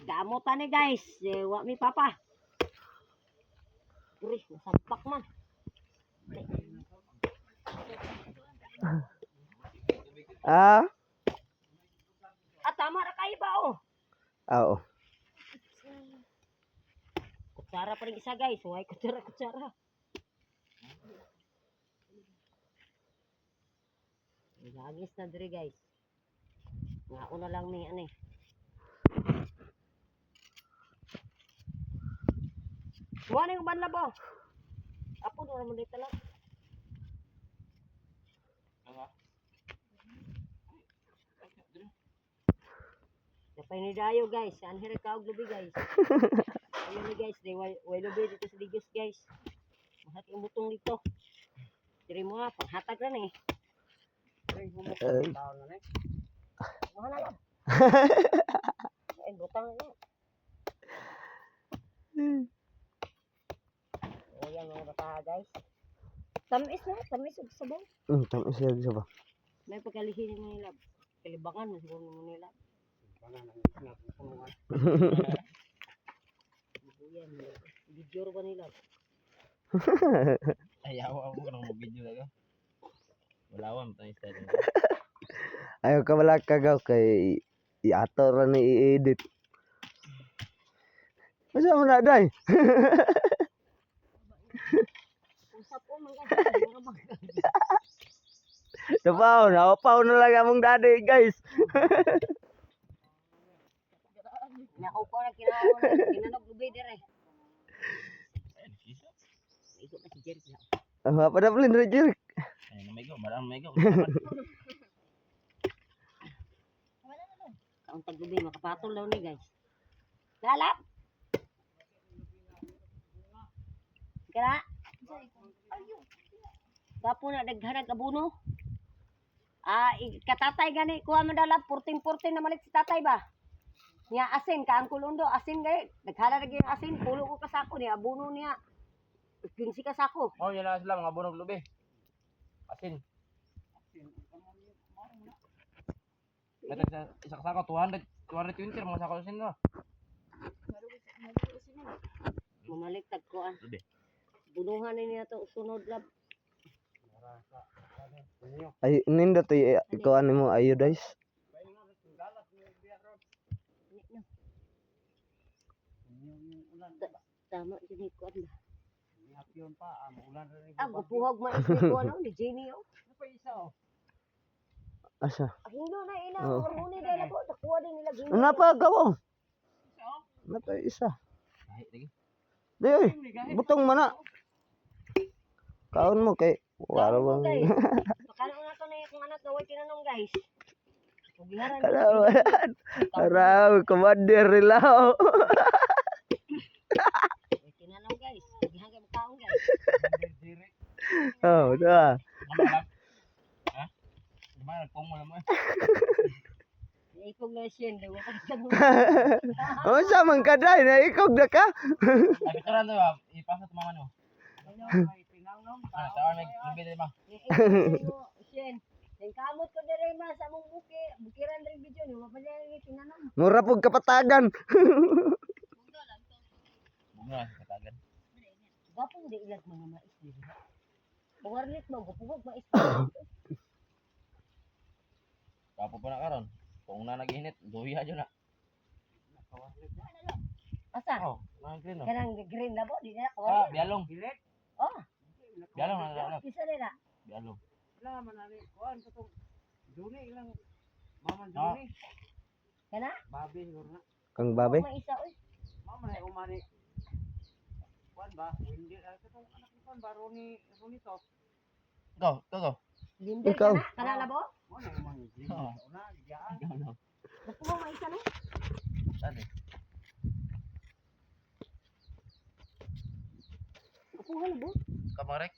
Damutan ni guys. Wa mi papa. Uri, nasampak man. Ah? Tama ra kayo ba oh? Oo. Kutsara pa rin isa guys. Huwag kutsara. Lagis na diri guys. Nga una lang ni ano eh. Huwag na yung banlabo. Apo na naman dito lang. Kapay ni Dayo guys. Saan hira ka og lubi guys. Ayun ni guys. Way lubi dito sa Digos guys. Mahat yung butong dito. Diri mo nga. Panghatag lang eh. Mga na lang. Ay, butang na lang. O yan mga bata guys. Tamis na. Tamis og sabaw. Tamis siya ba? May pagkalihin mo nila. Kalibangan mo siguro mo nila. Yan. Video ba nila? Ayaw ako ng video lang. Wala tayo sa atin. Ayaw ka wala kagaw kay iato ra ni i-edit. Masa mo na day? Usap po mga guys. Dapaw na lang among daddy guys. Nakupo na kinanog lubi dire. Ikot na si Jerry. Apa dah beli dari Jirik? Barang mego. Kaong taglubi makapatol daw ni guys. Lalap. Kira. Gapo na daghanag abuno. Katatay gani kuha man dala 14 na malit si tatay ba? Niya asin ka ang kulundo asin gay. Daghala lagi yung asin pulo ko kasako niya abuno niya. 15 kasako. Oh, yun lang sila mga bunog lubi. Asin. Isa kasako 220 mga sako asin no. Mamalik tagkuan. Lubi. Bunuhan niya to sunod lab. Ay ninda to ikaw ano mo ayo guys. Tama gini ko ano. Hapyon pa, ulan rin. Gupuhog man ko ano ni Jenny oh. Ano pa isa oh? Asa? Hindo na ina hormone dala ko takuha din nila gini. Napa gawo? Napa isa? Ay, lagi. Dey, butong mana? Kaon mo kay wala ba? Pakala na to na kung anak gaway tinanong guys. Pugiharan. Araw, komander rilaw. Tinanong guys. Pugihan kay makaon guys. Oh, dah. Ha? Gimana kung mo naman? Ikog na siya daw ka kan. Oh, sa man kaday na ikog na ka. Ay, picturean to ba? Ipasa to mama no. Tawag may lubi din ba? Sien. Yung kamot ko dire ma sa mong bukiran rin video ni mapalya ni tinanong. Mura pug kapatagan. Bunga sa katagan. Gapong di ilag mga mais dito. Buwarlit mo gupugog mais. Kapo pa na karon. Kung na naghinit, duya aja na. Asa? Oh, nang green no. Kanang green na bo di na Ah, ko. bialong. Oh. Bialong na. Kisa nila. Bialong. Wala man ani kuan katong Juni ilang Mama Juni. Kana? Babi siguro na. Kang babe. May isa oy. Mama na umani. Kuan ba? Hindi katong anak ni kuan ba Roni to. Go. Linder Ikaw. kana? Kana labo? Mo na umani. Oh. Una diyan. Go. Basta mo may isa no? Tadi. Kuha na bo. Kamarek.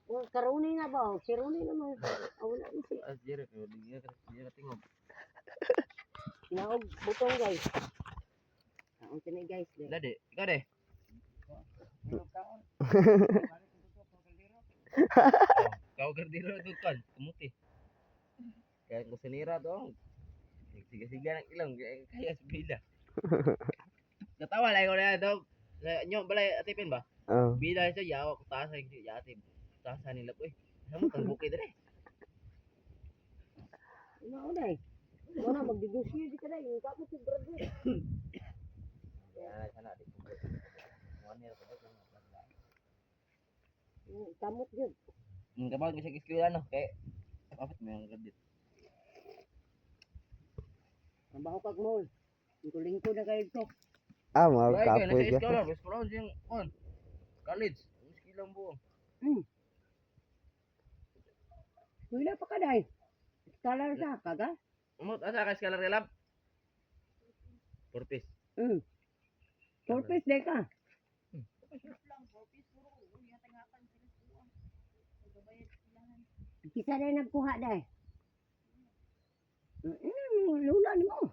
O karuni na ba? Si Roni naman. Wala ni si. Jere ko dia tingog. Naog butong guys. Ang tinay guys. Dade, ikaw de. Kau gardiro tu kan, kemuti. Kaya kung sinira to, siga-siga ng ilong, kaya subida. Natawa lang ko na ito. Nyo, balay, atipin ba? Oh. Bida siya, yawa ko tasa yung yatib. Tasa nila ko eh. Ano mo, kang bukid rin eh. Ano na eh. Wala magdidosyo di ka na yung kapos si brother. Yan, sana di ko. Mga nila ko ba? Kamot yun. Kapag may sa eskwela no, kaya kapit mo yung gradit. Ang bako kag mo. Lingko na kayo ito. Ah, mga Kaya kayo, kapoy nasa ka. eskwela yung on. College, eskwela mo. Wala pa ka dahil. Scholar sa kaga? Umot, asa ka eskwela relab? Purpose. Purpose day ka. Kisa na nagkuha dahil. Lula ni mo.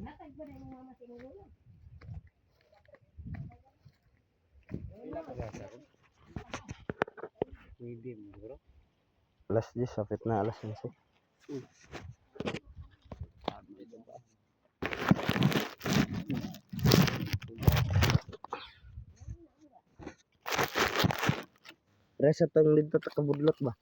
Nakag ba na yung mama sa inyo? Medium bro. Alas 10, sapit na alas 11. Resa tong dito ta kabudlot ba?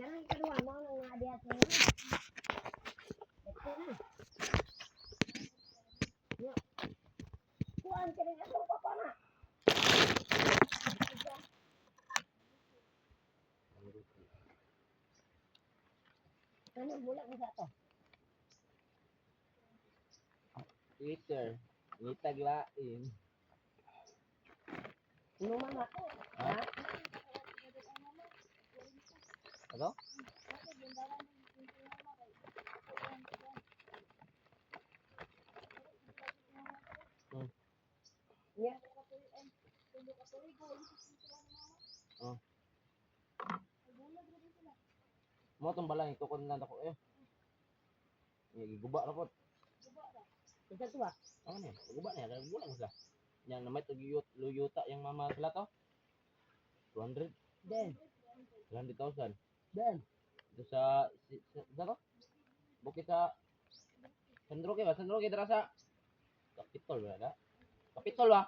Karang kedua mau nang dia sini. Betul na. Yo. Kuan kene ato papa na. Ano bulak mo sa to? Twitter. Ngitag lain. Inuman ako. Ha? Ano? Ya. Mo tong balang ito kun lang ako eh. Guba ra pod. Isa tuwa. Ano ni? Guba na, guba lang sila. Yang namay luyuta yang mama sila to. 200, Den. 200,000. Den. Ito sa to? Bukit sa Sandroke ba? Sandroke dira sa Kapitol ba na? Kapitol ba?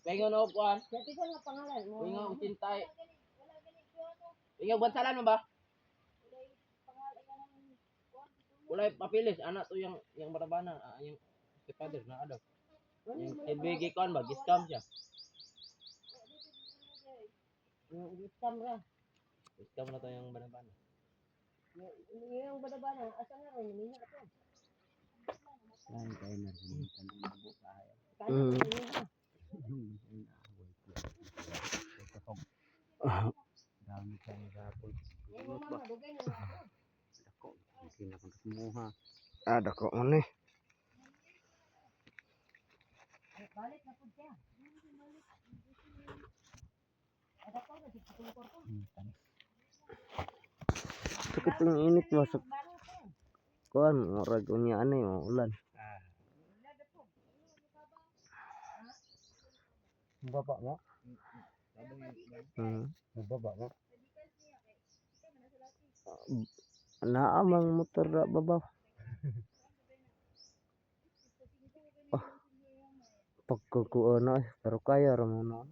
Pengon na kuan. Dati ko nga pangalan mo. Pengon utintay. Pengon bansalan mo ba? Wala papilis anak to yang barabana, yang father na ada. Yung ibigay ko ba? Giscam siya. Yung istam ra. Giscam na to yung barabana. Yung badabana, asa nga ron, minyo ako. Ay kay na sinitan ng buo kaya. Kaya minyo ha. Dami kang gapon. Yung mama, dugay na ako. Ako, kinakon mo ha. Ah, dako mo ni. Balik na po siya. Ada pa na, sikutungkor ko. Sakit yung init masuk. Kuan, murag unya ani ulan. Baba mo? Baba mo? Naamang motor ra babaw. Oh. Pagkukuan pero kaya ra mo na.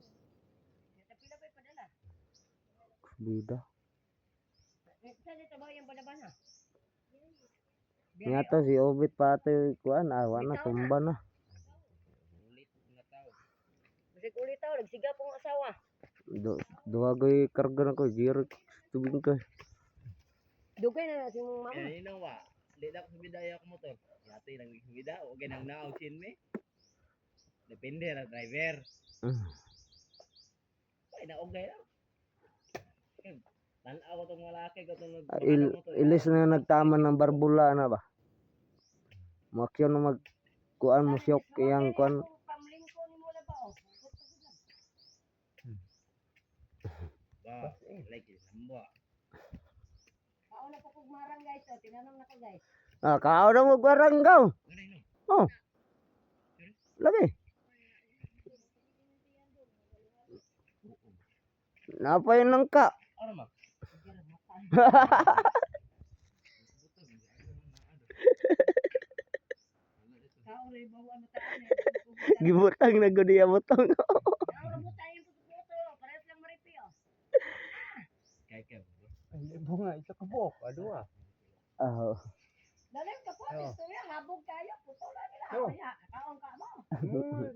Bida. Saan ito ba yung badabana? Nyata si Obit pati kuan awa na tumba na. Bisig ulit tao, nagsiga pong asawa. Duwagoy karga na ko jiro tubing ko. Dugay na natin mong mama. Eh, inawa. Di na ako subidaya ako motor. Yati nang subida o ganang naaw sin me. Depende ra driver. Ay na okay lang. Tanaw ko tong malaki ko tong Ilis na nagtaman ng barbula na ba? Makyo na kuan mo siyok iyang kuan. Pamlingko ni mo na ba oh. Ba, like sambo. Kao na po kog marang guys oh. Tinanong na ko guys. Ah, kao na mo baranggaw. Ganay no. Oh. Lagi. Napay nang ka. Ano ma? Kao na ibawa mo taan eh. Gibutang na gud iya butang. Kao na mo tayo puto. Parehas lang maripi oh. Kay. Ay, bunga, isa ka buok. Adua. Oh. Dalim ka po. Oh. Gusto niya mabog kayo. Puto lang nila. Oh. Kaya kaon ka mo.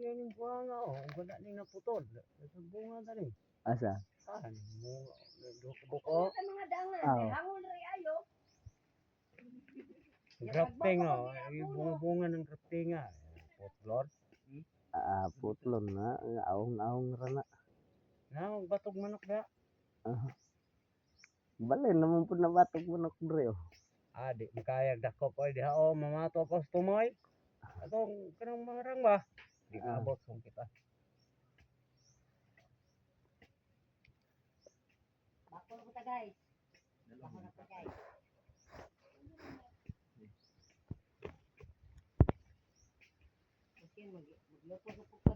Yan yung bunga, oh. Ang ganda ni naputol. Sa bunga tani. Asa? Ah, bunga. Buko. Sa mga dangan. Ah. Eh, hangon rin ayo. Grafting, oh. Yung bunga-bunga ng grafting, ah. Putlor. Ah, putlon na. Aong rana. Na, batog manok na. Balay naman po na batog mo na kudre oh. Ah, di makayag dako ko di ha, oh, mamato ko sa tumoy. Atong kanang marang ba? Di abot kung kita. Bakol ko ta guys. Bakol na ta guys. Okay, magluto ko po